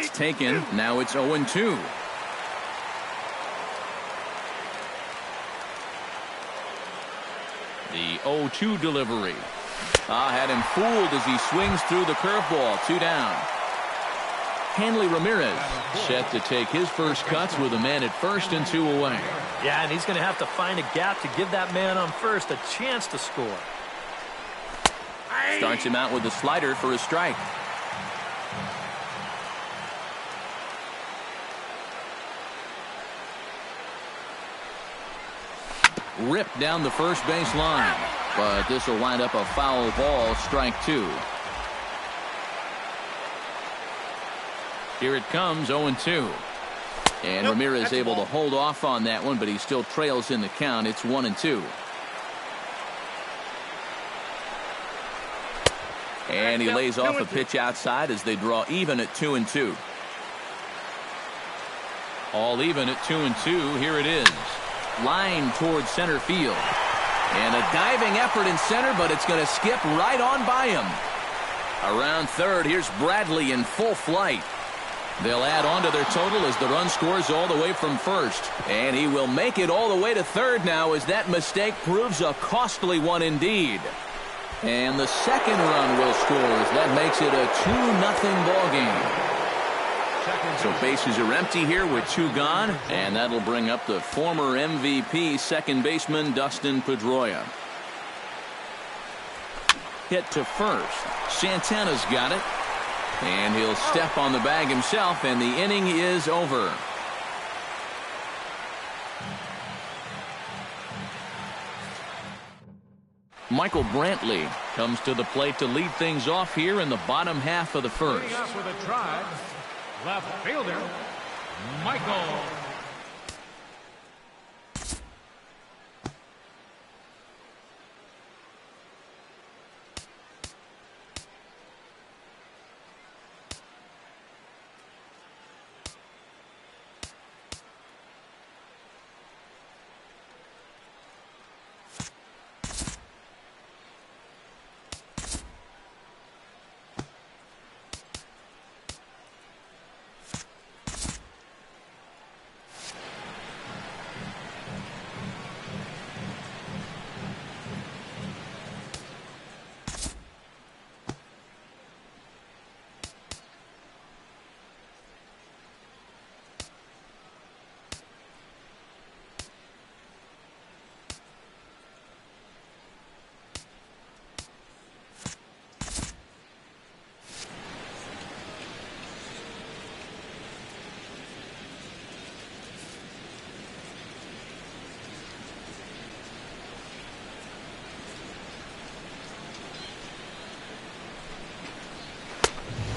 is taken. Now it's 0-2. The 0-2 delivery. Had him fooled as he swings through the curveball. 2 down. Hanley Ramirez set to take his first cuts with a man at first and 2 away. Yeah, and he's going to have to find a gap to give that man on first a chance to score. Starts him out with a slider for a strike. Ripped down the first base line, but this will wind up a foul ball, strike 2. Here it comes, 0-2. And Ramirez able to hold off on that one, but he still trails in the count. It's 1-2. And he lays off a pitch outside as they draw even at 2-2. All even at 2-2. Here it is. Line towards center field. And a diving effort in center, but it's going to skip right on by him. Around third, here's Bradley in full flight. They'll add on to their total as the run scores all the way from first. And he will make it all the way to third now as that mistake proves a costly one indeed. And the second run will score as that makes it a 2-0 ball game. So bases are empty here with 2 gone, and that'll bring up the former MVP second baseman Dustin Pedroia. Hit to first. Santana's got it. And he'll step on the bag himself, and the inning is over. Michael Brantley comes to the plate to lead things off here in the bottom half of the first. With a drive, left fielder, Michael.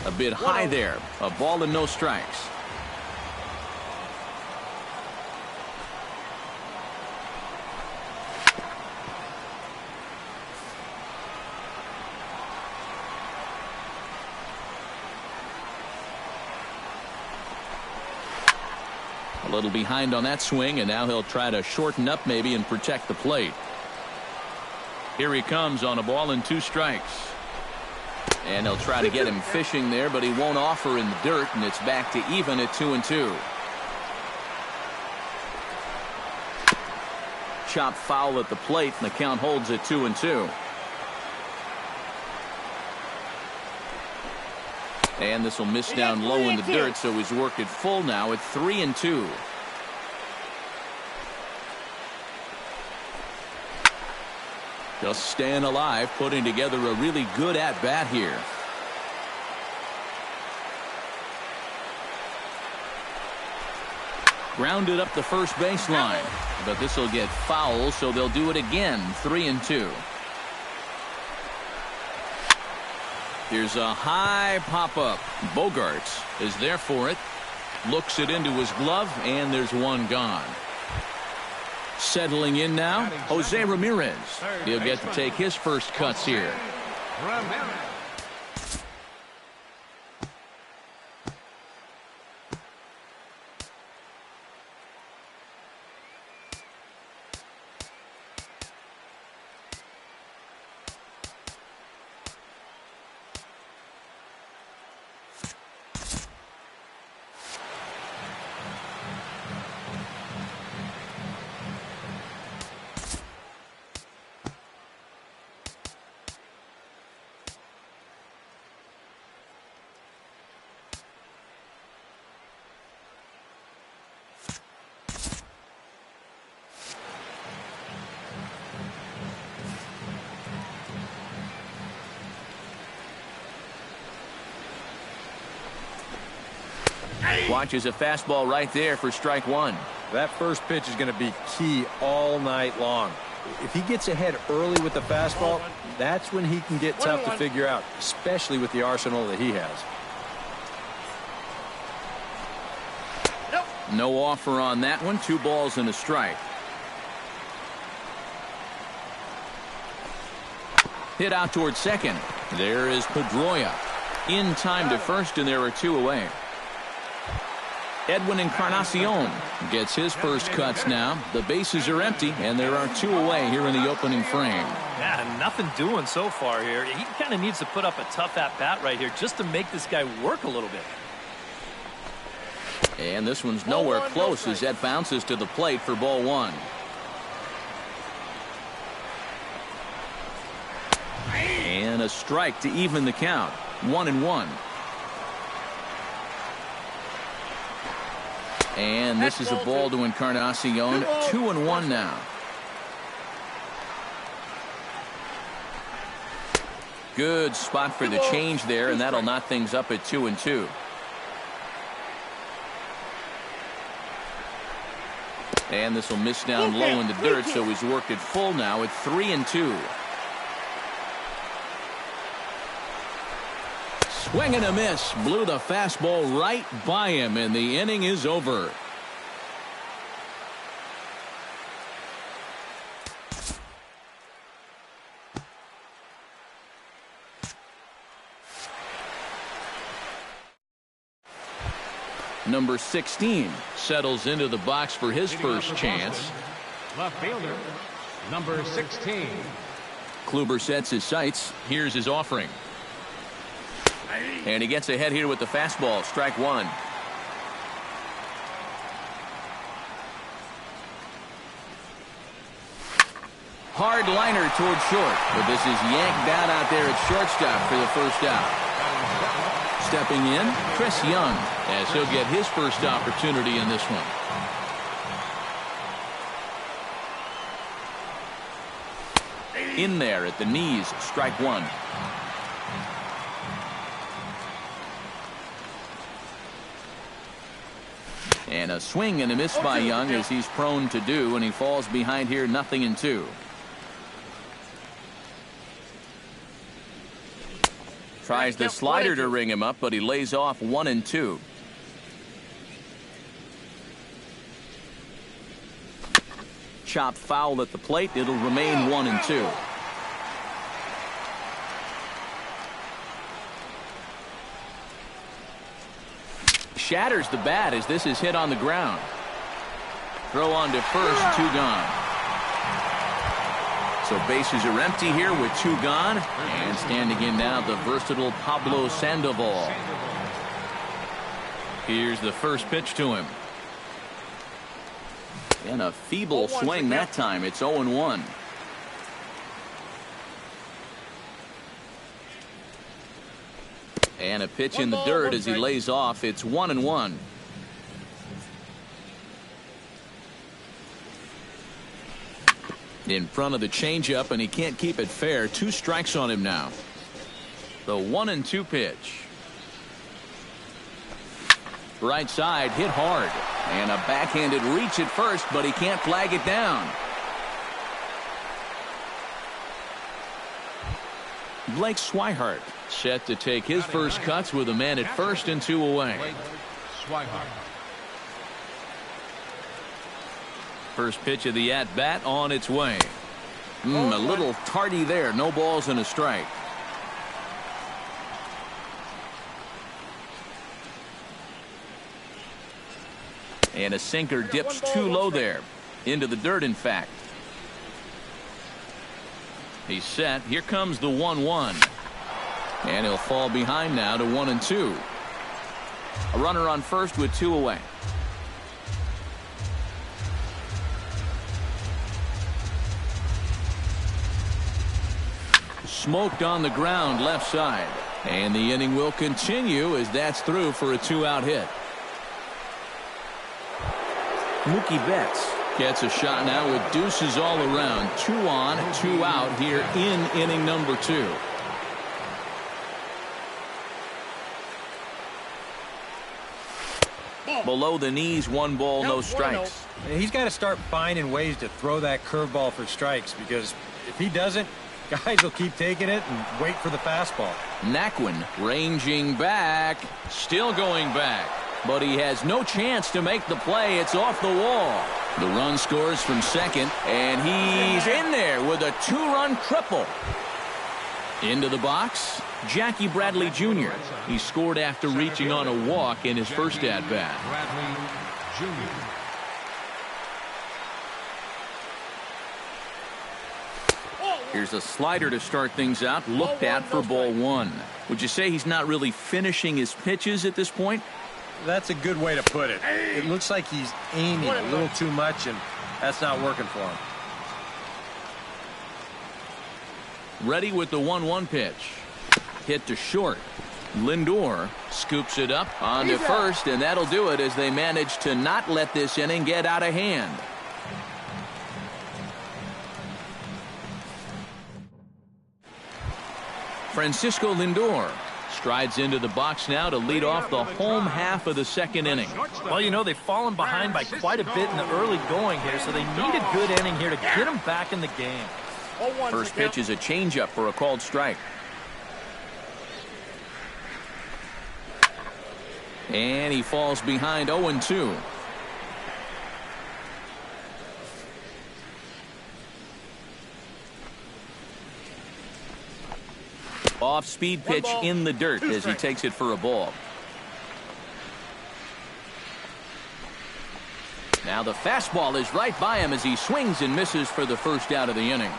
A bit high there. A ball and no strikes. A little behind on that swing, and now he'll try to shorten up maybe and protect the plate. Here he comes on a ball and 2 strikes. And they'll try to get him fishing there, but he won't offer in the dirt, and it's back to even at 2-2. Chop foul at the plate, and the count holds at 2-2. And this will miss down low in the dirt, so he's worked it full now at 3-2. Just staying alive, putting together a really good at-bat here. Grounded up the first baseline, but this will get foul, so they'll do it again. 3-2. Here's a high pop-up. Bogarts is there for it. Looks it into his glove, and there's one gone. Settling in now, Jose Ramirez. He'll get to take his first cuts here. Watches a fastball right there for strike one. That first pitch is going to be key all night long. If he gets ahead early with the fastball, that's when he can get tough to figure out, especially with the arsenal that he has. No offer on that one. 2 balls and a strike. Hit out towards second. There is Pedroia. In time to first, and there are 2 away. Edwin Encarnacion gets his first cuts now. The bases are empty, and there are 2 away here in the opening frame. Yeah, nothing doing so far here. He kind of needs to put up a tough at-bat right here just to make this guy work a little bit. And this one's nowhere close as that bounces to the plate for ball 1. And a strike to even the count. 1-1. And this is a ball to Encarnacion. 2-1 now. Good spot for the change there, and that'll knot things up at 2-2. And this will miss down low in the dirt, so he's worked it full now at 3-2. Swing and a miss. Blew the fastball right by him, and the inning is over. Number 16 settles into the box for his first chance. Left fielder, number 16. Kluber sets his sights. Here's his offering. And he gets ahead here with the fastball. Strike 1. Hard liner towards short, but this is yanked down out there at shortstop for the first out. Stepping in, Chris Young, as he'll get his first opportunity in this one. In there at the knees. Strike 1. And a swing and a miss by Young, as he's prone to do, and he falls behind here 0-2. Tries the slider to ring him up, but he lays off 1-2. Chopped foul at the plate. It'll remain 1-2. Shatters the bat as this is hit on the ground. Throw on to first, 2 gone. So bases are empty here with 2 gone. And standing in now, the versatile Pablo Sandoval. Here's the first pitch to him. And a feeble swing that time. It's 0-1. And a pitch in the dirt as he lays off. It's 1-1. In front of the changeup, and he can't keep it fair. 2 strikes on him now. The 1-2 pitch. Right side, hit hard. And a backhanded reach at first, but he can't flag it down. Blake Swihart set to take his first cuts with a man at first and 2 away. First pitch of the at-bat on its way. A little tardy there. No balls and a strike. And a sinker dips too low there. Into the dirt, in fact. He's set. Here comes the 1-1. And he'll fall behind now to 1-2. A runner on first with 2 away. Smoked on the ground left side. And the inning will continue as that's through for a 2-out hit. Mookie Betts gets a shot now with deuces all around. 2 on, 2 out here in inning number 2. Below the knees, 1 ball, no strikes. He's got to start finding ways to throw that curveball for strikes, because if he doesn't, guys will keep taking it and wait for the fastball. Naquin ranging back, still going back, but he has no chance to make the play. It's off the wall. The run scores from second, and he's in there with a 2-run triple. Into the box, Jackie Bradley Jr. He scored after reaching on a walk in his first at-bat. Bradley Jr. Here's a slider to start things out, looked at for ball 1. Would you say he's not really finishing his pitches at this point? That's a good way to put it. It looks like he's aiming a little too much, and that's not working for him. Ready with the 1-1 pitch. Hit to short. Lindor scoops it up onto first, and that'll do it as they manage to not let this inning get out of hand. Francisco Lindor strides into the box now to lead off the home half of the second inning. Well, you know, they've fallen behind by quite a bit in the early going here, so they need a good inning here to get them back in the game. First pitch is a changeup for a called strike. And he falls behind 0-2. Off-speed pitch in the dirt as he takes it for a ball. Now the fastball is right by him as he swings and misses for the first out of the inning.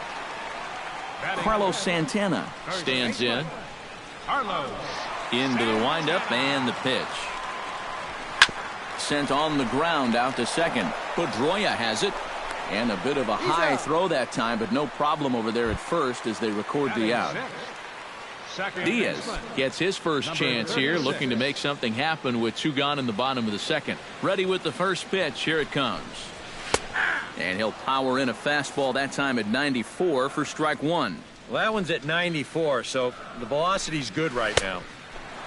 Carlos Santana stands in. Carlos. Into the windup and the pitch. Sent on the ground out to second. Pedroia has it. And a bit of a high throw that time, but no problem over there at first as they record the out. Diaz gets his first chance here, looking to make something happen with 2 gone in the bottom of the second. Ready with the first pitch. Here it comes. And he'll power in a fastball that time at 94 for strike 1. Well, that one's at 94, so the velocity's good right now.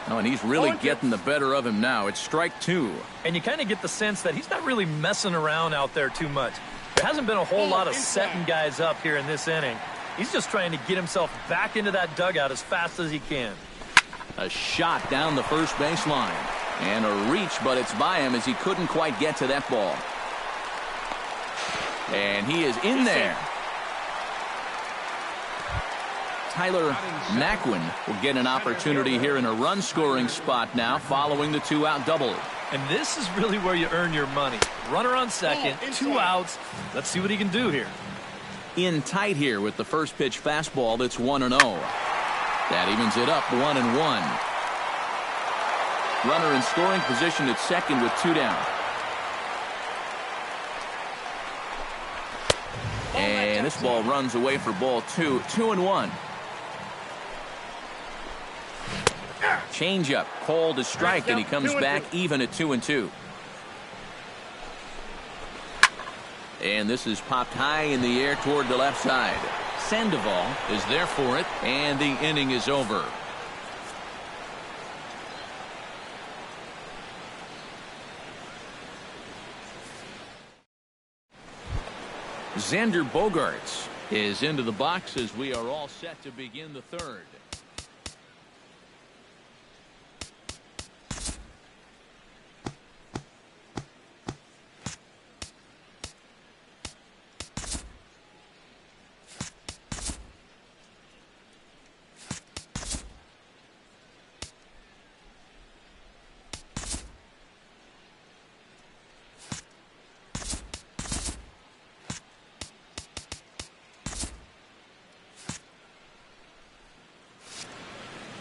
Oh, and he's really getting the better of him now. It's strike 2. And you kind of get the sense that he's not really messing around out there too much. There hasn't been a whole lot of setting guys up here in this inning. He's just trying to get himself back into that dugout as fast as he can. A shot down the first baseline. And a reach, but it's by him as he couldn't quite get to that ball. And he is in there. Tyler Naquin will get an opportunity here in a run-scoring spot now following the 2-out double. And this is really where you earn your money. Runner on second, 2 outs. Let's see what he can do here. In tight here with the first pitch fastball that's 1-0. That evens it up 1-1. Runner in scoring position at second with 2 down. And this ball runs away for ball 2. 2-1. Changeup called a strike, and he comes back even at 2-2. And this is popped high in the air toward the left side. Sandoval is there for it, and the inning is over. Xander Bogaerts is into the box as we are all set to begin the third.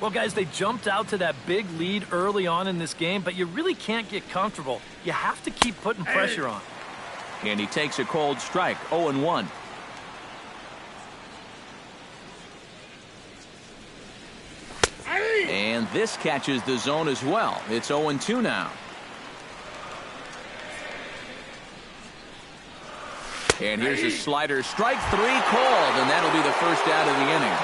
Well, guys, they jumped out to that big lead early on in this game, but you really can't get comfortable. You have to keep putting pressure on. And he takes a cold strike, 0-1. And this catches the zone as well. It's 0-2 now. And here's a slider, strike 3 called, and that'll be the first out of the inning.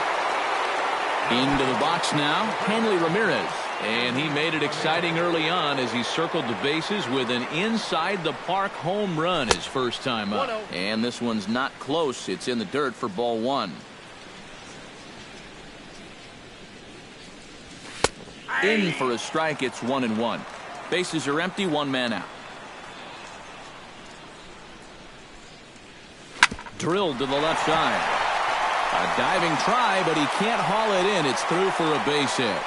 Into the box now, Hanley Ramirez. And he made it exciting early on as he circled the bases with an inside-the-park home run his first time up. And this one's not close. It's in the dirt for ball one. In for a strike. It's 1-1. Bases are empty. One man out. Drilled to the left side. A diving try, but he can't haul it in. It's through for a base hit.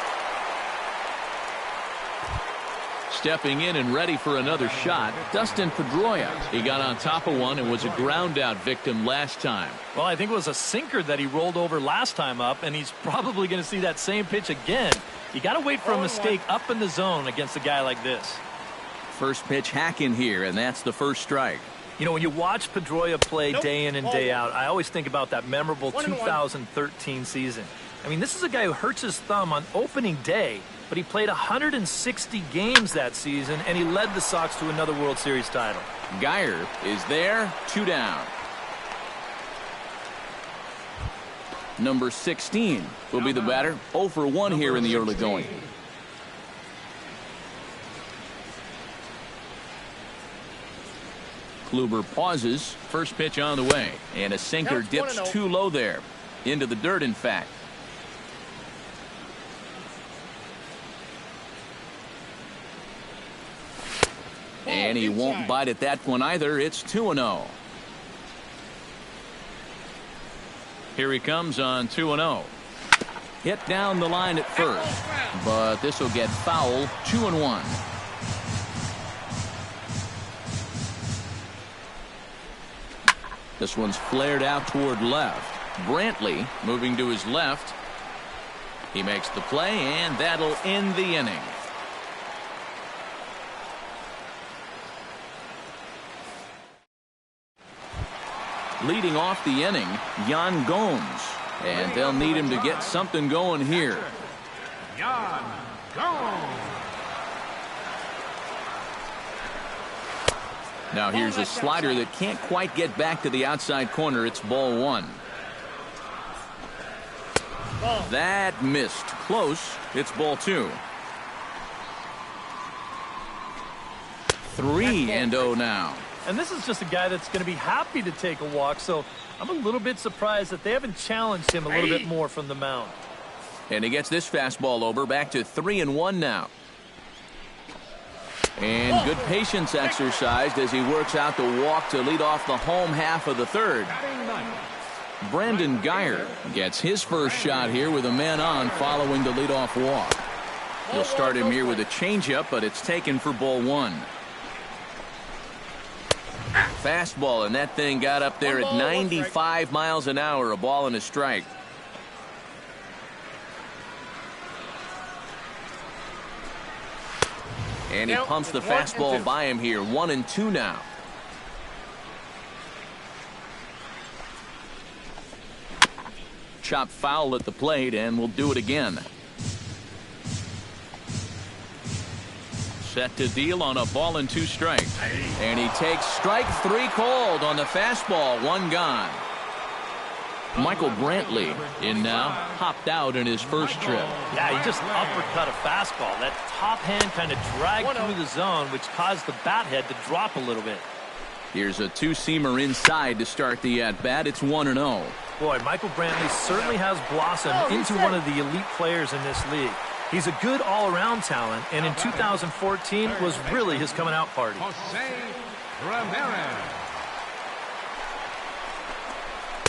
Stepping in and ready for another shot, Dustin Pedroia. He got on top of one and was a ground out victim last time. Well, I think it was a sinker that he rolled over last time up, and he's probably going to see that same pitch again. You got to wait for a mistake up in the zone against a guy like this. First pitch hack in here, and that's the first strike. You know, when you watch Pedroia play day in and day out, I always think about that memorable 2013 season. I mean, this is a guy who hurts his thumb on opening day, but he played 160 games that season, and he led the Sox to another World Series title. Geyer is there, 2 down. Number 16 will be the batter. 0 for 1 here in the early going. Kluber pauses. First pitch on the way. And a sinker dips too low there. Into the dirt, in fact. And he won't bite at that one either. It's 2-0. Here he comes on 2-0. Hit down the line at first, but this will get foul. 2-1. This one's flared out toward left. Brantley moving to his left. He makes the play, and that'll end the inning. Leading off the inning, Yan Gomes. And they'll need him to get something going here. Yan Gomes. Now here's a slider that can't quite get back to the outside corner. It's ball one. That missed. Close. It's ball two. 3-0 now. And this is just a guy that's going to be happy to take a walk, so I'm a little bit surprised that they haven't challenged him a little bit more from the mound. And he gets this fastball over. Back to 3-1 now. And good patience exercised as he works out the walk to lead off the home half of the third. Brandon Geyer gets his first shot here with a man on following the leadoff walk. He'll start him here with a changeup, but it's taken for ball one. Fastball, and that thing got up there at 95 miles an hour, a ball and a strike. And he pumps the fastball by him here. 1-2 now. Chop foul at the plate, and we'll do it again. Set to deal on a ball and 2 strikes. And he takes strike 3 called on the fastball. 1 gone. Michael Brantley in now. Hopped out in his first trip. Yeah, he just uppercut a fastball. That top hand kind of dragged through the zone, which caused the bat head to drop a little bit. Here's a 2-seamer inside to start the at-bat. It's 1-0. Boy, Michael Brantley certainly has blossomed into one of the elite players in this league. He's a good all-around talent, and in 2014 was really his coming-out party.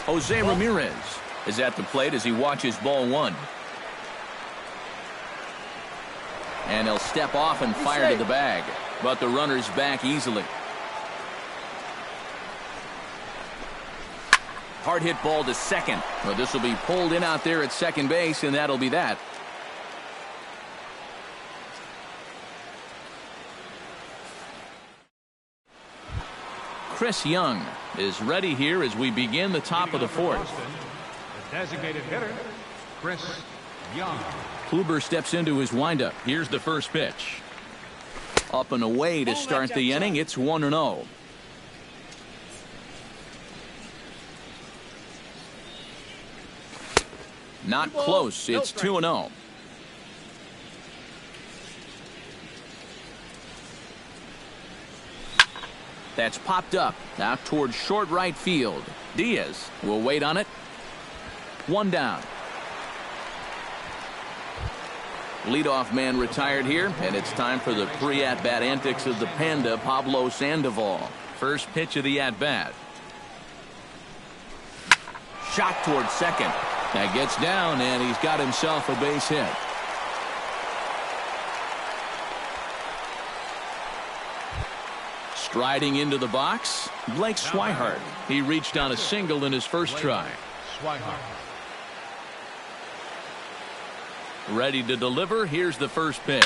Jose Ramirez is at the plate as he watches ball one. And he'll step off and fire to the bag, but the runner's back easily. Hard hit ball to second. Well, this will be pulled in out there at second base, and that'll be that. Chris Young is ready here as we begin the top of the fourth. The designated hitter, Chris Young. Kluber steps into his windup. Here's the first pitch. Up and away to start the inning. It's 1-0. Not close. It's 2-0. That's popped up out towards short right field. Diaz will wait on it. One down. Leadoff man retired here, and it's time for the pre-at-bat antics of the Panda, Pablo Sandoval. First pitch of the at-bat. Shot towards second. That gets down, and he's got himself a base hit. Striding into the box, Blake Swihart. He reached on a single in his first try. Ready to deliver. Here's the first pitch.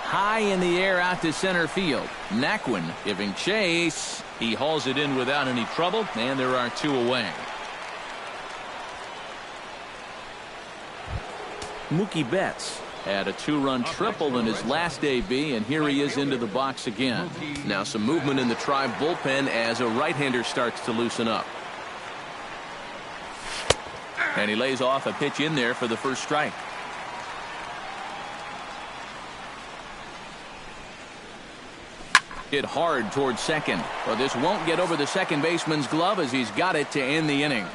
High in the air out to center field. Naquin giving chase. He hauls it in without any trouble, and there are two away. Mookie Betts had a two-run triple in his last AB, and here he is into the box again. Now some movement in the Tribe bullpen as a right-hander starts to loosen up. And he lays off a pitch in there for the first strike. Hit hard towards second, but this won't get over the second baseman's glove as he's got it to end the inning.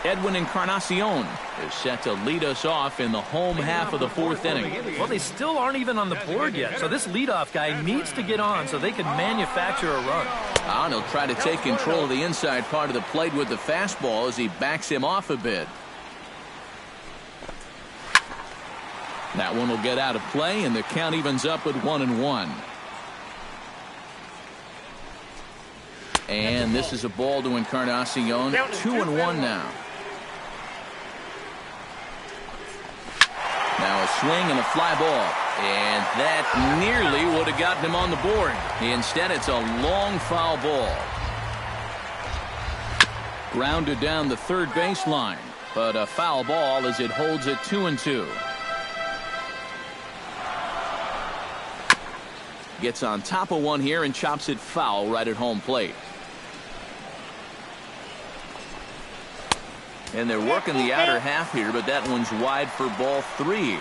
Edwin Encarnacion is set to lead us off in the home half of the fourth inning. Well, they still aren't even on the board yet, so this leadoff guy needs to get on so they can manufacture a run. And he'll try to take control of the inside part of the plate with the fastball as he backs him off a bit. That one will get out of play, and the count evens up at 1-1. And this is a ball to Encarnacion. 2-1 now. Now a swing and a fly ball. And that nearly would have gotten him on the board. Instead, it's a long foul ball. Grounded down the third baseline. But a foul ball as it holds it 2-2. Gets on top of one here and chops it foul right at home plate. And they're working the outer half here, but that one's wide for ball 3.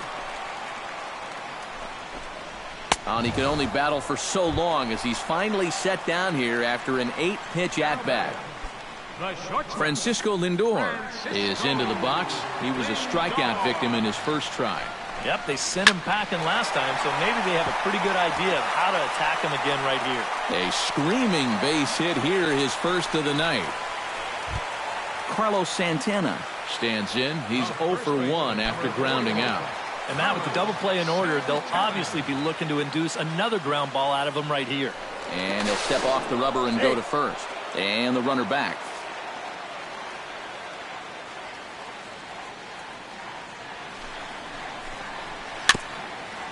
And he can only battle for so long as he's finally set down here after an 8-pitch at-bat. Francisco Lindor is into the box. He was a strikeout victim in his first try. Yep, they sent him packing last time, so maybe they have a pretty good idea of how to attack him again right here. A screaming base hit here, his first of the night. Carlos Santana stands in. He's 0 for 1 after grounding out. And Matt, with the double play in order, they'll obviously be looking to induce another ground ball out of him right here. And he'll step off the rubber and go to first. And the runner back.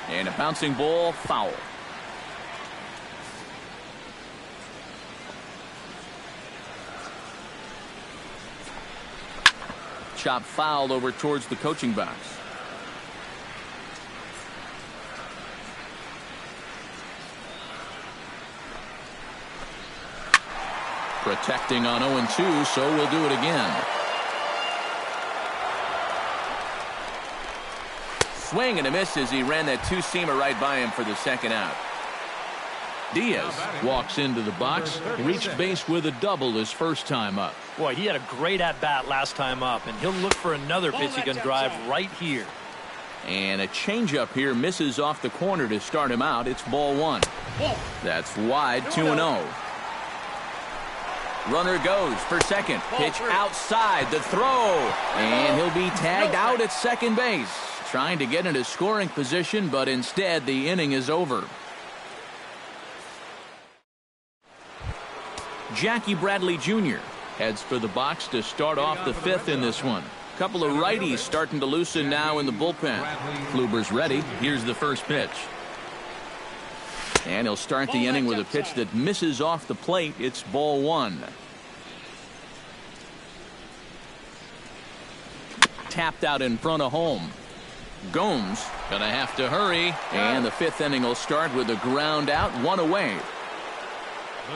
And a bouncing ball, foul. Chop fouled over towards the coaching box. Protecting on 0-2, so we'll do it again. Swing and a miss as he ran that two-seamer right by him for the second out. Diaz walks into the box, reached base with a double his first time up. Boy, he had a great at-bat last time up, and he'll look for another pitch he can drive right here. And a changeup here misses off the corner to start him out. It's ball 1. That's wide, 2-0. Runner goes for second. Pitch outside the throw. And he'll be tagged out at second base. Trying to get into scoring position, but instead the inning is over. Jackie Bradley Jr. heads for the box to start off the 5th in this one. Couple of righties starting to loosen now in the bullpen. Kluber's ready. Here's the first pitch. And he'll start the inning with a pitch that misses off the plate. It's ball 1. Tapped out in front of home. Gomes gonna have to hurry, and the 5th inning will start with a ground out, 1 away.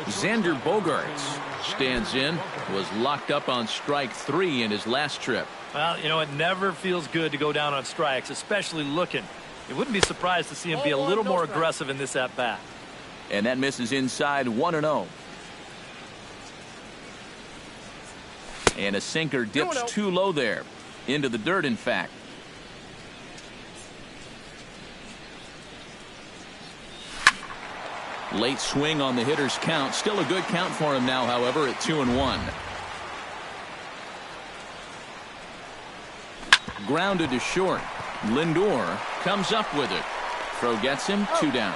Xander Bogaerts stands in, was locked up on strike 3 in his last trip. Well, you know, it never feels good to go down on strikes, especially looking. You wouldn't be surprised to see him be a little more aggressive in this at-bat. And that misses inside 1-0. And a sinker dips too low there. Into the dirt, in fact. Late swing on the hitter's count. Still a good count for him now, however, at 2-1. Grounded to short. Lindor comes up with it. Throw gets him, 2 down.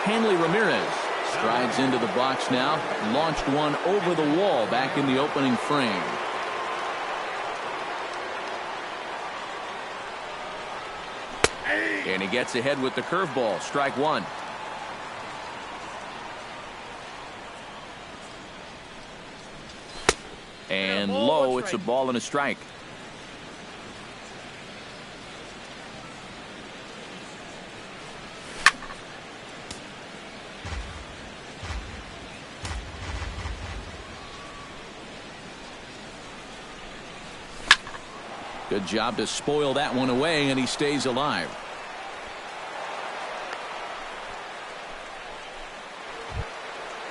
Hanley Ramirez strides into the box now. Launched one over the wall back in the opening frame. And he gets ahead with the curveball. Strike one. And low, it's a ball and a strike. Good job to spoil that one away, and he stays alive.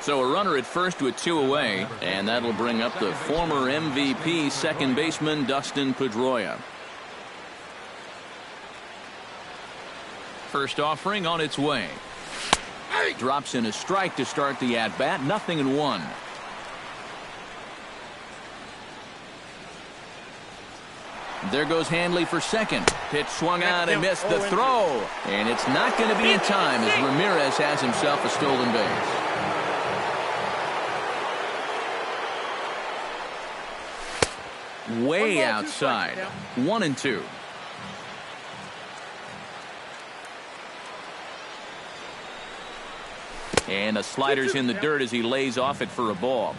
So a runner at first with 2 away, and that'll bring up the former MVP second baseman Dustin Pedroia. First offering on its way. Drops in a strike to start the at-bat. 0-1. There goes Hanley for second. Pitch swung on and missed the throw. And it's not going to be in time as Ramirez has himself a stolen base. Way outside. 1-2. And the slider's in the dirt as he lays off it for a ball.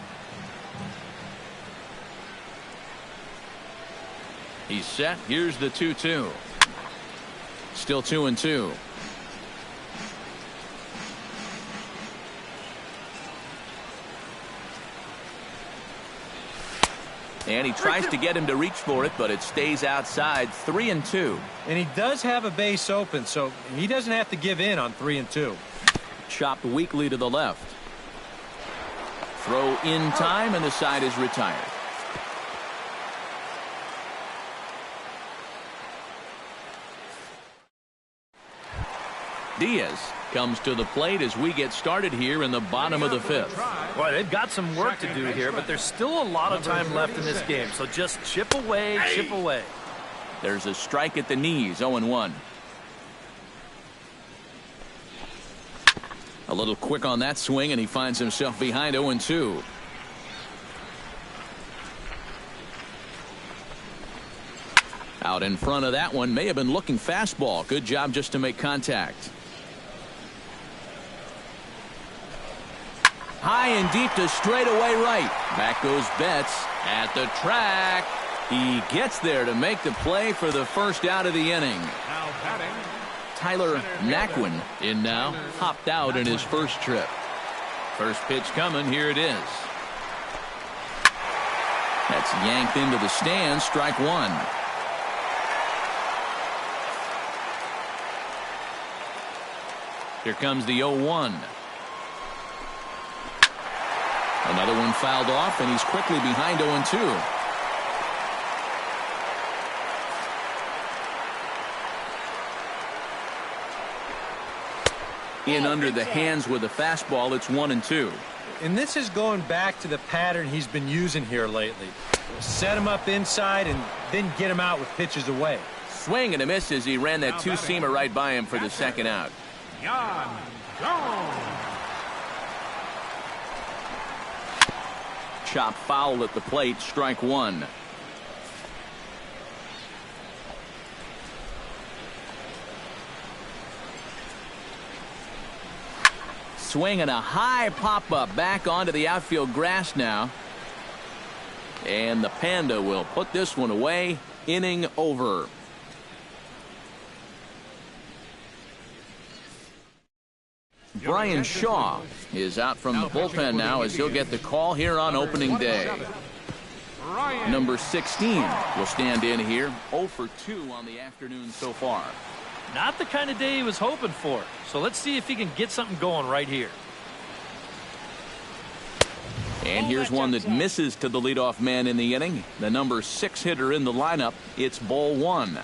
He's set. Here's the 2-2. Still 2-2. And he tries to get him to reach for it, but it stays outside. 3-2. And he does have a base open, so he doesn't have to give in on 3-2. Chopped weakly to the left. Throw in time, and the side is retired. Diaz comes to the plate as we get started here in the bottom of the 5th. Well, they've got some work to do here, but there's still a lot of time left in this game. So just chip away, chip away. There's a strike at the knees, 0-1. A little quick on that swing, and he finds himself behind 0-2. Out in front of that one, may have been looking fastball. Good job just to make contact. High and deep to straightaway right. Back goes Betts at the track. He gets there to make the play for the first out of the inning. Now batting, Tyler Naquin in now. Hopped out in his first trip. First pitch coming. Here it is. That's yanked into the stands. Strike one. Here comes the 0-1. Another one fouled off, and he's quickly behind 0-2. In under the hands with a fastball, it's 1-2. And this is going back to the pattern he's been using here lately. Set him up inside and then get him out with pitches away. Swing and a miss as he ran that two-seamer right by him for the second out. Gone. Chop foul at the plate, strike one. Swinging a high pop-up back onto the outfield grass now. And the Panda will put this one away. Inning over. Brian Shaw is out from the bullpen now as he'll get the call here on opening day. Ryan. Number 16 will stand in here. 0 for 2 on the afternoon so far. Not the kind of day he was hoping for. So let's see if he can get something going right here. And here's one that misses to the leadoff man in the inning. The number 6 hitter in the lineup. It's ball 1.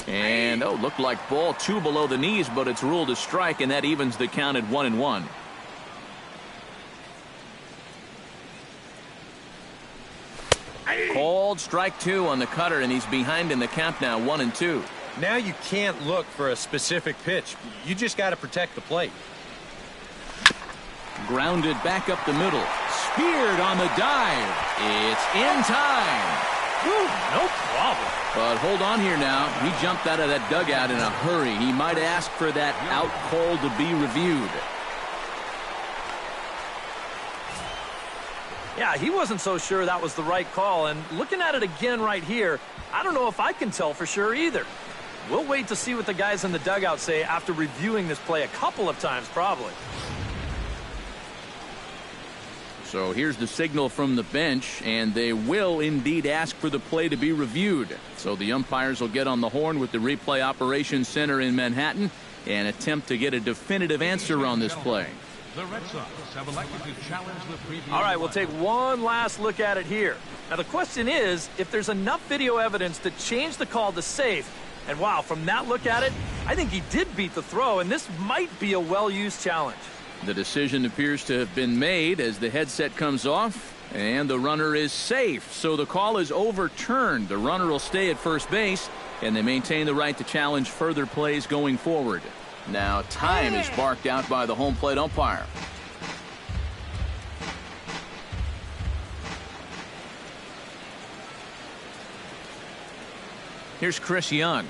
And, oh, looked like ball 2 below the knees, but it's ruled a strike, and that evens the count at 1-1. Called strike 2 on the cutter, and he's behind in the count now, 1-2. Now you can't look for a specific pitch. You just got to protect the plate. Grounded back up the middle. Speared on the dive. It's in time. Whew, no problem. But hold on here now. He jumped out of that dugout in a hurry. He might ask for that out call to be reviewed. Yeah, he wasn't so sure that was the right call. And looking at it again right here, I don't know if I can tell for sure either. We'll wait to see what the guys in the dugout say after reviewing this play a couple of times probably. So here's the signal from the bench, and they will indeed ask for the play to be reviewed. So the umpires will get on the horn with the replay operations center in Manhattan and attempt to get a definitive answer on this play. The Red Sox have elected to challenge the previous. All right, we'll take one last look at it here. Now the question is if there's enough video evidence to change the call to safe. And wow, from that look at it, I think he did beat the throw, and this might be a well-used challenge. The decision appears to have been made as the headset comes off, and the runner is safe. So the call is overturned. The runner will stay at first base, and they maintain the right to challenge further plays going forward. Now time is barked out by the home plate umpire. Here's Chris Young,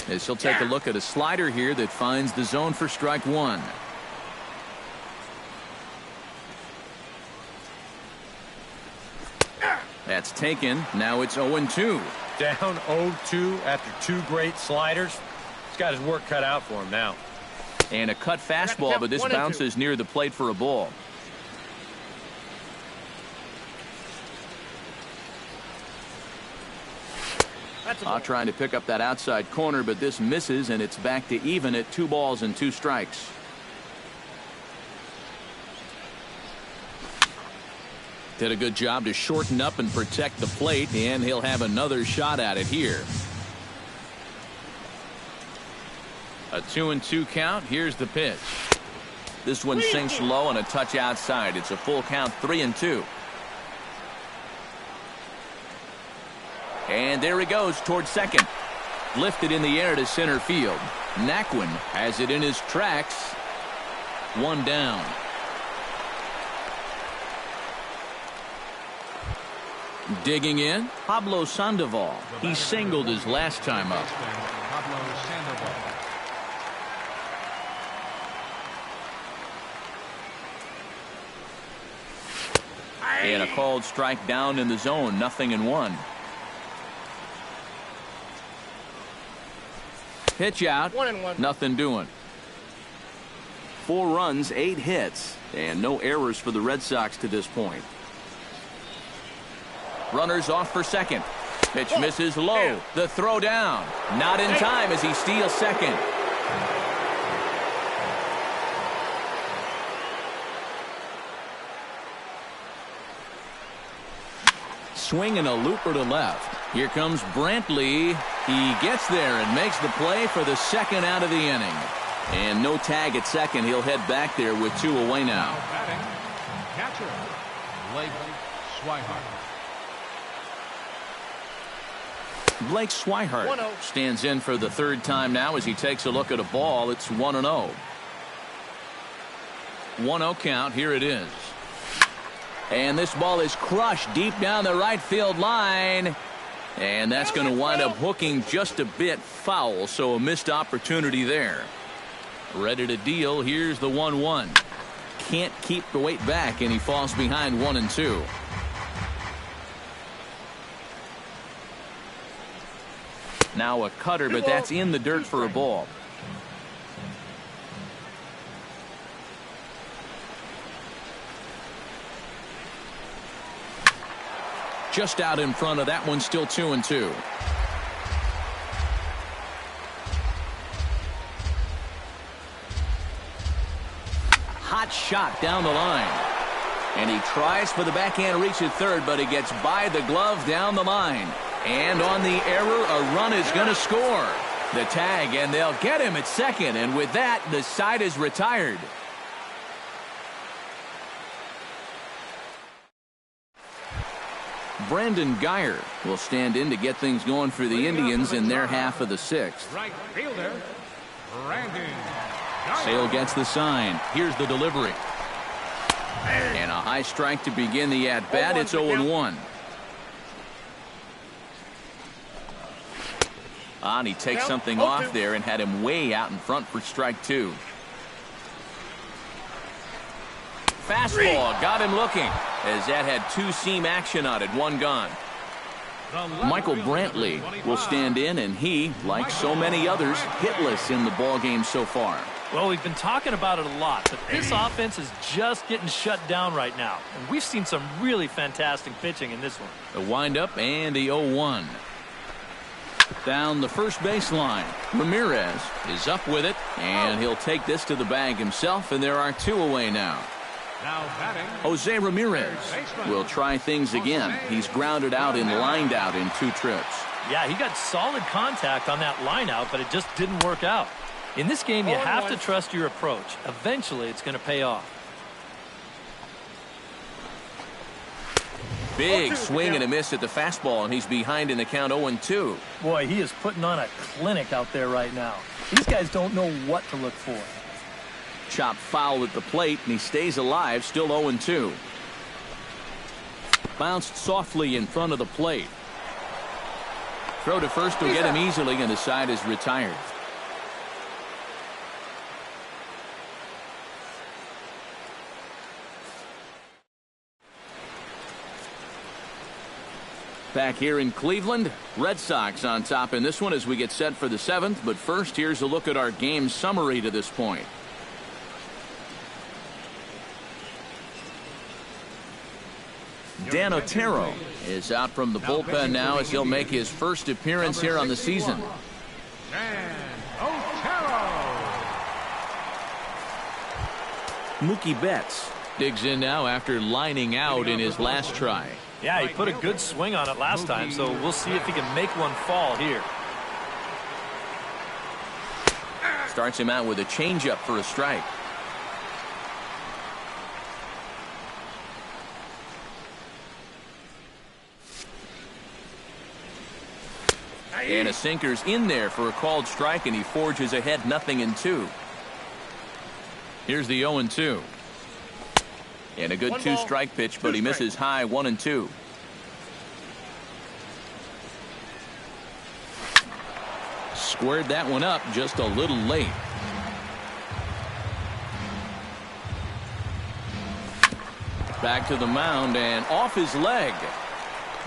as he'll take a look at a slider here that finds the zone for strike 1. That's taken. Now it's 0-2. Down 0-2 after 2 great sliders. He's got his work cut out for him now. And a cut fastball, but this bounces near the plate for a ball. Trying to pick up that outside corner, but this misses, and it's back to even at 2 balls and 2 strikes. Did a good job to shorten up and protect the plate, and he'll have another shot at it here. A 2-2 count. Here's the pitch. This one sinks low and a touch outside. It's a full count, 3-2. And there he goes towards second. Lifted in the air to center field. Naquin has it in his tracks. 1 down. Digging in, Pablo Sandoval. He singled his last time up. Pablo Sandoval. And a called strike down in the zone. 0-1. Pitch out. 1-1. Nothing doing. 4 runs, 8 hits, and no errors for the Red Sox to this point. Runners off for second. Pitch misses low. The throw down. Not in time as he steals second. Swing and a looper to left. Here comes Brantley. He gets there and makes the play for the second out of the inning. And no tag at second. He'll head back there with 2 away now. Batting, catcher, Blake Swihart. Blake Swihart stands in for the 3rd time now as he takes a look at a ball. It's 1-0. 1-0 count. Here it is. And this ball is crushed deep down the right field line. And that's going to wind up hooking just a bit foul, so a missed opportunity there. Ready to deal. Here's the 1-1. Can't keep the weight back, and he falls behind 1-2. Now a cutter, but that's in the dirt for a ball. Just out in front of that one, still 2-2. Hot shot down the line. And he tries for the backhand reach at third, but he gets by the glove down the line. And on the error, a run is going to score. The tag, and they'll get him at second. And with that, the side is retired. Brandon Geyer will stand in to get things going for the Indians in their half of the sixth. Right fielder, Brandon Geyer. Sale gets the sign. Here's the delivery. And a high strike to begin the at-bat. It's 0-1. And he takes something off there and had him way out in front for strike two. Fastball got him looking as that had two-seam action on it. One gone. Michael Brantley will stand in, and he, like so many others, hitless in the ballgame so far. Well, we've been talking about it a lot, but this offense is just getting shut down right now. And we've seen some really fantastic pitching in this one. The windup and the 0-1. Down the first baseline. Ramirez is up with it, and he'll take this to the bag himself, and there are two away now. Now batting, Jose Ramirez will try things again. He's grounded out and lined out in two trips. Yeah, he got solid contact on that line out, but it just didn't work out. In this game, you have to trust your approach. Eventually, it's going to pay off. Big swing and a miss at the fastball, and he's behind in the count 0-2. Boy, he is putting on a clinic out there right now. These guys don't know what to look for. Chop foul at the plate, and he stays alive, still 0-2. Bounced softly in front of the plate. Throw to first will get him easily, and the side is retired. Back here in Cleveland, Red Sox on top in this one as we get set for the seventh. But first, here's a look at our game summary to this point. Dan Otero is out from the bullpen now as he'll make his first appearance here on the season. Dan Otero. Mookie Betts digs in now after lining out in his last try. Yeah, he put a good swing on it last time, so we'll see if he can make one fall here. Starts him out with a changeup for a strike. And a sinker's in there for a called strike, and he forges ahead 0-2. Here's the 0-2. And a good two-strike pitch, but he misses high 1-2. Squared that one up just a little late. Back to the mound and off his leg.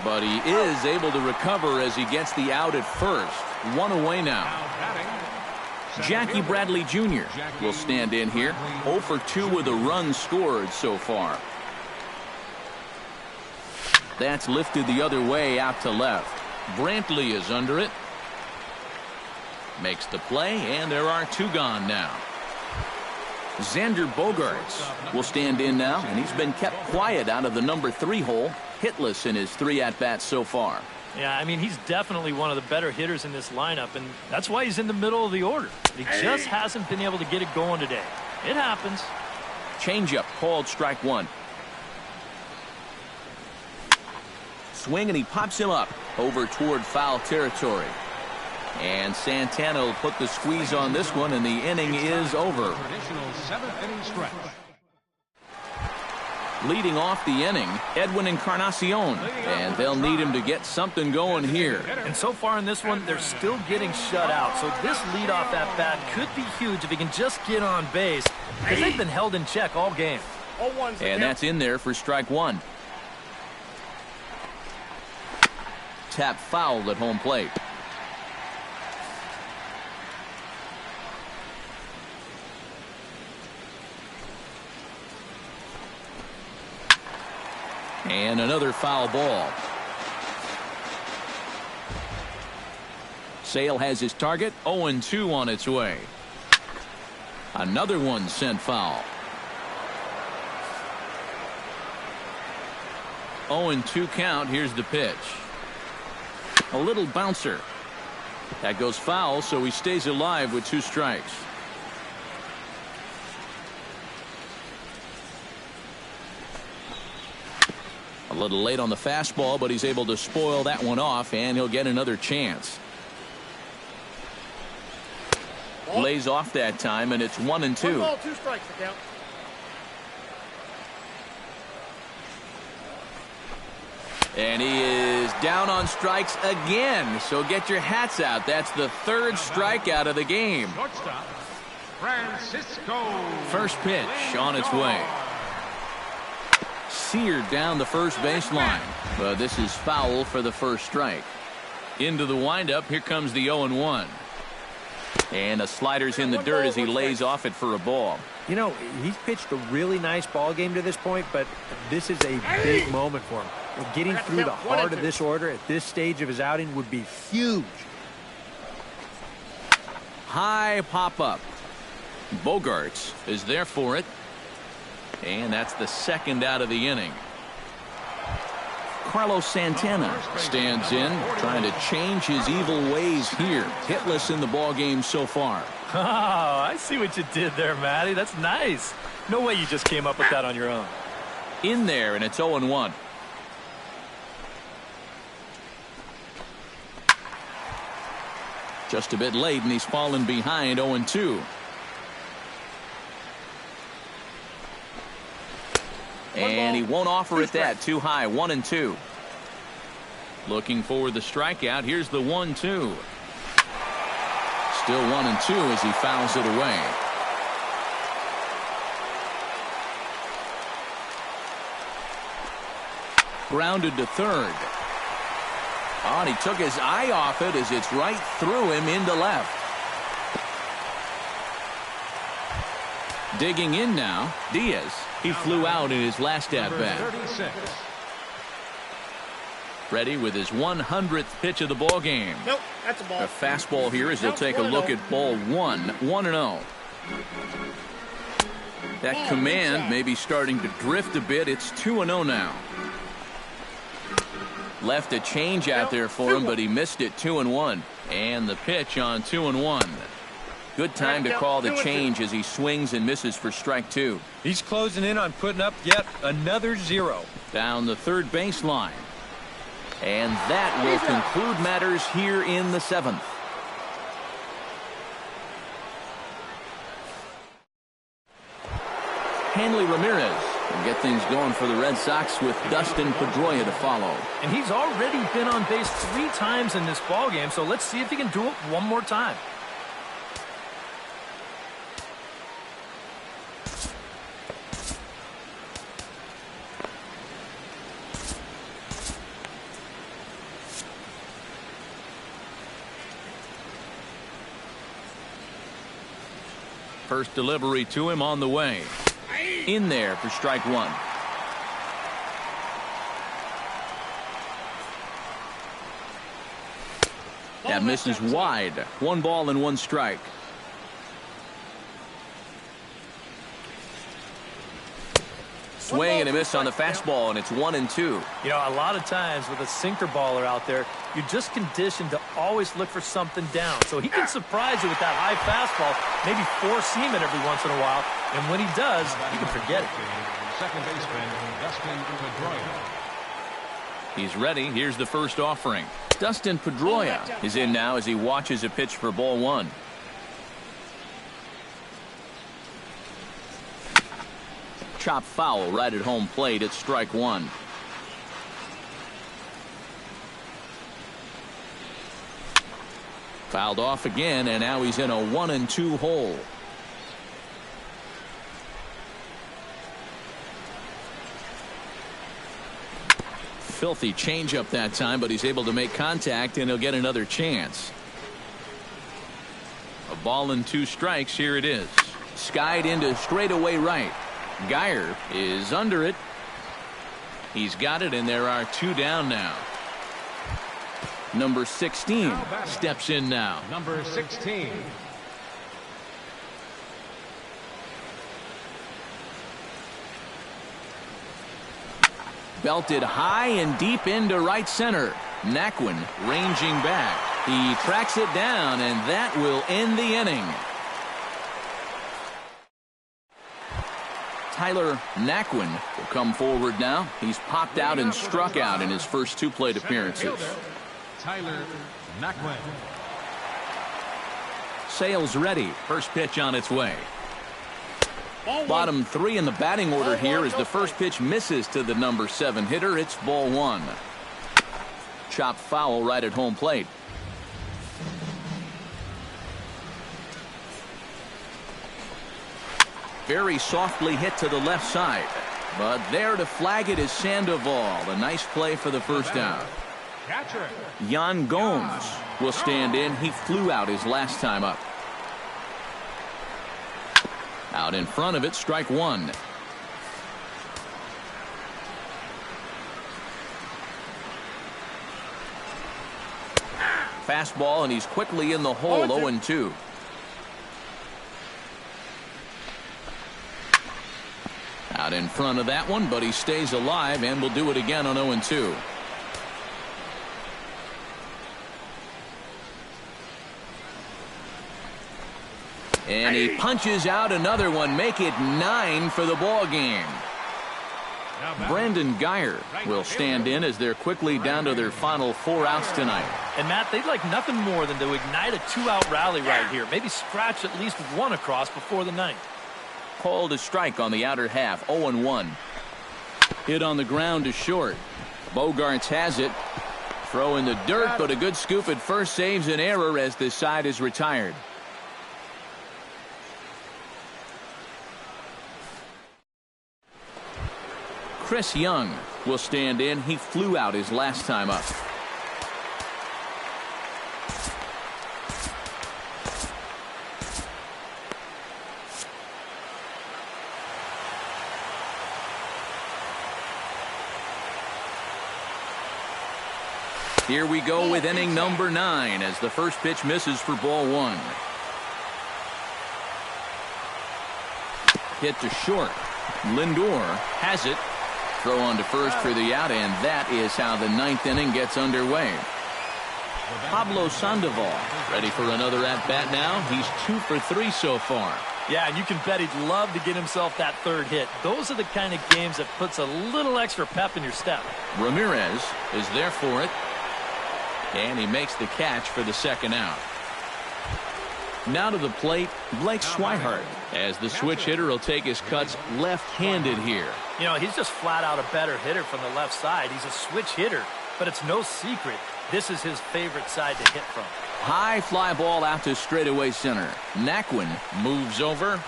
But he is able to recover as he gets the out at first. One away now. Jackie Bradley Jr. will stand in here. 0 for 2 with a run scored so far. That's lifted the other way out to left. Brantley is under it. Makes the play, and there are two gone now. Xander Bogaerts will stand in now, and he's been kept quiet out of the number 3 hole. Hitless in his 3 at-bats so far. Yeah, I mean, he's definitely one of the better hitters in this lineup, and that's why he's in the middle of the order. He just hasn't been able to get it going today. It happens. Changeup called strike one. Swing, and he pops him up over toward foul territory. And Santana will put the squeeze on this one, and the inning is over. Traditional 7th inning stretch. Leading off the inning, Edwin Encarnacion, and they'll need him to get something going here. And so far in this one, they're still getting shut out. So this leadoff at bat could be huge if he can just get on base, because they've been held in check all game. And that's in there for strike one. Tap foul at home plate. And another foul ball. Sale has his target. 0-2 on its way. Another one sent foul. 0-2 count. Here's the pitch. A little bouncer. That goes foul, so he stays alive with 2 strikes. A little late on the fastball, but he's able to spoil that one off, and he'll get another chance. Lays off that time, and it's 1-2. 1 ball, 2 strikes to count. And he is down on strikes again. So get your hats out. That's the 3rd strikeout of the game. Shortstop, Francisco. First pitch on its way. Seared down the first baseline. But this is foul for the first strike. Into the windup. Here comes the 0-1. And a slider's in the dirt as he lays off it for a ball. You know, he's pitched a really nice ball game to this point, but this is a big moment for him. Getting through the heart of this order at this stage of his outing would be huge. High pop-up. Bogarts is there for it. And that's the 2nd out of the inning. Carlos Santana stands in, trying to change his evil ways here. Hitless in the ball game so far. Oh, I see what you did there, Matty. That's nice. No way you just came up with that on your own. In there, and it's 0-1. Just a bit late, and he's fallen behind 0-2. And he won't offer it that. Too high. 1-2. Looking for the strikeout. Here's the 1-2. Still 1-2 as he fouls it away. Grounded to 3rd. Oh, and he took his eye off it as it's right through him into left. Digging in now, Diaz. He flew out in his last at-bat. Ready with his 100th pitch of the ball game. Nope, that's a ball. A fastball here as he'll take a look at ball 1. 1-0. That command may be starting to drift a bit. It's 2-0 now. Left a change out there for him, but he missed it. 2-1. And the pitch on 2-1. Good time to call the change as he swings and misses for strike 2. He's closing in on putting up yet another 0. Down the 3rd baseline. And that will conclude matters here in the 7th. Hanley Ramirez will get things going for the Red Sox with Dustin Pedroia to follow. And he's already been on base 3 times in this ballgame, so let's see if he can do it one more time. First delivery to him on the way. In there for strike 1. That misses wide. 1 ball and 1 strike. Swing and a miss on the fastball, and it's 1-2. You know, a lot of times with a sinker baller out there, you're just conditioned to always look for something down. So he can surprise you with that high fastball, maybe 4-seam it every once in a while. And when he does, you can forget it. Second baseman, Dustin Pedroia. He's ready. Here's the first offering. Dustin Pedroia is in now as he watches a pitch for ball 1. Chop foul right at home plate. It's strike 1. Fouled off again, and now he's in a 1-2 hole. Filthy changeup that time, but he's able to make contact, and he'll get another chance. A ball and 2 strikes. Here it is. Skied into straightaway right. Geyer is under it. He's got it, and there are 2 down now. Number 16 steps in now. Number 16. Belted high and deep into right center. Naquin ranging back. He tracks it down, and that will end the inning. Tyler Naquin will come forward now. He's popped out and struck out in his first 2 plate appearances. Tyler Naquin. Sales ready. First pitch on its way. Bottom 3 in the batting order here as the first pitch misses to the number 7 hitter. It's ball 1. Chopped foul right at home plate. Very softly hit to the left side. But there to flag it is Sandoval. A nice play for the first down. Catcher. Yan Gomes will stand in. He flew out his last time up. Out in front of it, strike 1. Fastball, and he's quickly in the hole. 0-2. Out in front of that one, but he stays alive and will do it again on 0-2. And he punches out another one. Make it 9 for the ball game. Brandon Geyer will stand in as they're quickly down to their final 4 outs tonight. And Matt, they'd like nothing more than to ignite a 2-out rally right here. Maybe scratch at least 1 across before the 9th. Called a strike on the outer half. 0-1. Hit on the ground to short. Bogarts has it. Throw in the dirt, but a good scoop at first saves an error as this side is retired. Chris Young will stand in. He flew out his last time up. Here we go with inning number 9 as the first pitch misses for ball 1. Hit to short. Lindor has it. Throw on to first for the out, and that is how the 9th inning gets underway. Pablo Sandoval ready for another at-bat now. He's 2 for 3 so far. Yeah, and you can bet he'd love to get himself that 3rd hit. Those are the kind of games that puts a little extra pep in your step. Ramirez is there for it, and he makes the catch for the 2nd out. Now to the plate, Blake Swihart, as the switch hitter will take his cuts left-handed here. You know, he's just flat out a better hitter from the left side. He's a switch hitter, but it's no secret this is his favorite side to hit from. High fly ball out to straightaway center. Naquin moves over.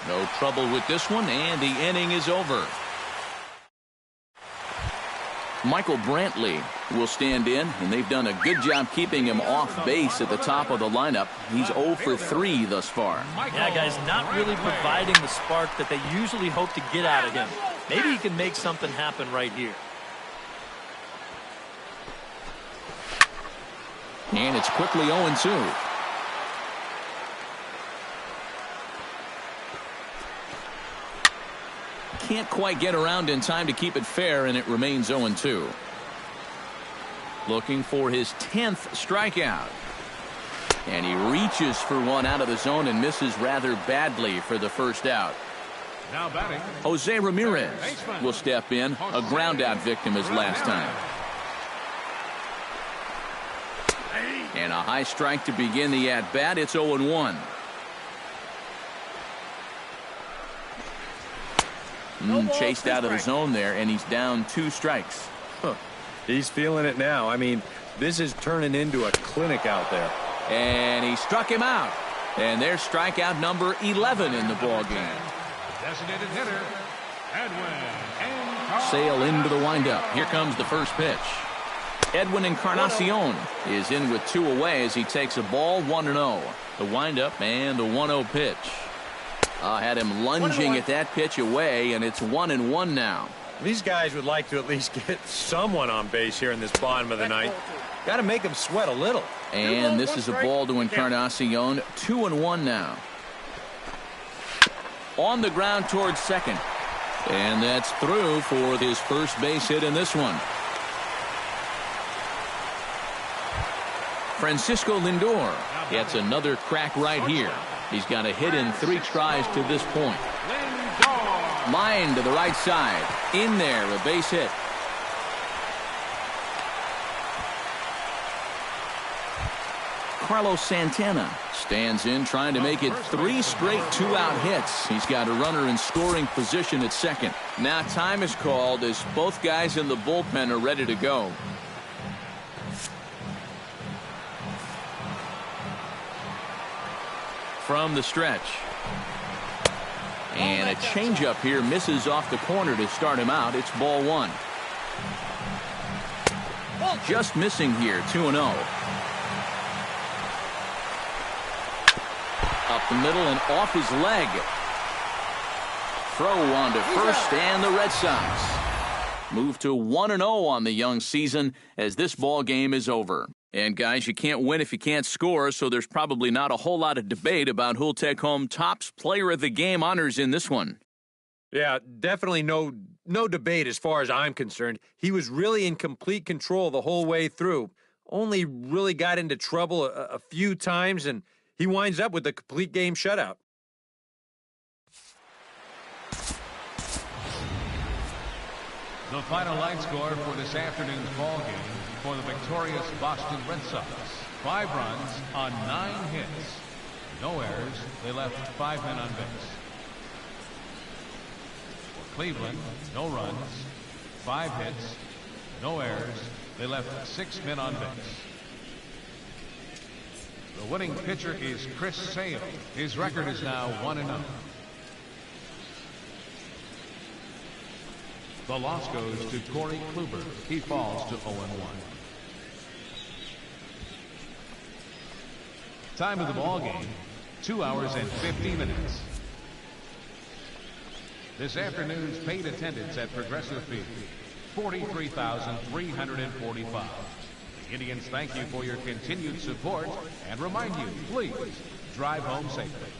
No trouble with this one, and the inning is over. Michael Brantley will stand in, and they've done a good job keeping him off base at the top of the lineup. He's 0 for 3 thus far. Yeah, guys, not really providing the spark that they usually hope to get out of him. Maybe he can make something happen right here. And it's quickly 0-2. Can't quite get around in time to keep it fair, and it remains 0-2. Looking for his 10th strikeout. And he reaches for one out of the zone and misses rather badly for the first out. Now batting, Jose Ramirez will step in. A ground out victim his last time. And a high strike to begin the at-bat. It's 0-1. Chased out of the zone there, and he's down 2 strikes. Huh. He's feeling it now. I mean, this is turning into a clinic out there. And he struck him out. And there's strikeout number 11 in the ball game. designated hitter, Edwin. Sale into the windup. Here comes the first pitch. Edwin Encarnacion is in with 2 away as he takes a ball 1-0. The windup and the 1-0 pitch. Had him lunging at that pitch away, and it's 1-1 now. These guys would like to at least get someone on base here in this bottom of the ninth. Got to make him sweat a little. And this is a ball to Encarnacion. 2-1 now. On the ground towards second. And that's through for his first base hit in this one. Francisco Lindor gets another crack right here. He's got a hit in 3 tries to this point. Line to the right side. In there, a base hit. Carlos Santana stands in, trying to make it 3 straight 2-out hits. He's got a runner in scoring position at second. Now time is called as both guys in the bullpen are ready to go. From the stretch. And a changeup here misses off the corner to start him out. It's ball 1. Just missing here, 2-0. Up the middle and off his leg. Throw on to first, and the Red Sox move to 1-0 on the young season as this ball game is over. And guys, you can't win if you can't score, so there's probably not a whole lot of debate about who'll take home Topps Player of the Game honors in this one. Yeah, definitely no debate as far as I'm concerned. He was really in complete control the whole way through. Only really got into trouble a few times, and he winds up with a complete game shutout. The final line score for this afternoon's ball game for the victorious Boston Red Sox. 5 runs on 9 hits. No errors. They left 5 men on base. For Cleveland, no runs, 5 hits, no errors. They left 6 men on base. The winning pitcher is Chris Sale. His record is now 1-0. The loss goes to Corey Kluber. He falls to 0-1. Time of the ball game, 2 hours and 50 minutes. This afternoon's paid attendance at Progressive Field, 43,345. The Indians thank you for your continued support and remind you, please drive home safely.